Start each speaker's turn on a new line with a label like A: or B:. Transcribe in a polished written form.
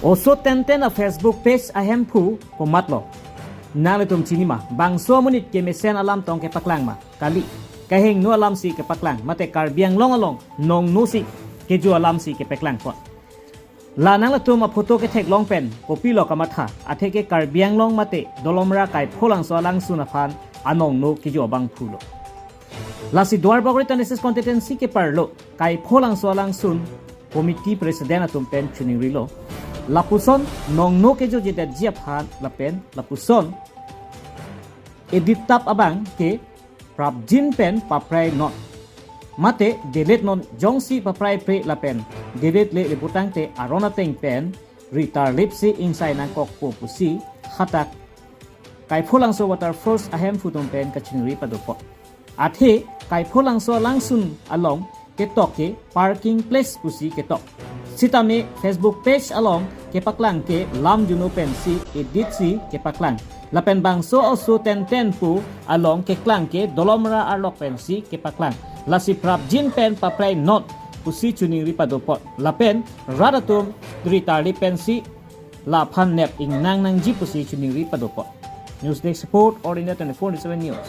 A: OSO tenten a Facebook page ahem phu ko matlo nang letum chini ma bang so munit ke mesen alam tong ke paklang ma kali kaheng nu alam si ke paklang mate kar biang long along nong nu si ke ju alam si ke paklang pot la nang letum a photo ke thek long pen kopi lo kamatha athe ke kar biang long mate dolomra kai pholang so lang sunafan anong nu ke ju bang phu lo la si duar bagri tanesis competency ke parlo kai pholang so lang sun committee president atum pen chuning rilo lapuson nong no ke jo jeda jiap han lapen lapuson edit tap abang ke prap jin pen paprai not mate delete non jongsi paprai pre lapen delete le lebutang te arona teng pen ritar lipsi INGSAI nang kok po pusi hatak kai pholang so water force ahem futum pen kachinri padopo athe kai pholang so langsun along ke tok ke parking place pusi ke tok sitame Facebook page along ke paklang ke lam juno pensi edit si ke paklang lapen bang so also ten pu along ke klang ke dolomra arlok pensi ke paklang lasi prap jin pen paprai not pusi chuning ripadopot lapen radatum dritari pensi la phan nep ing nang nang ji pusi chuning ripadopot news desk support ordinate 24/7 news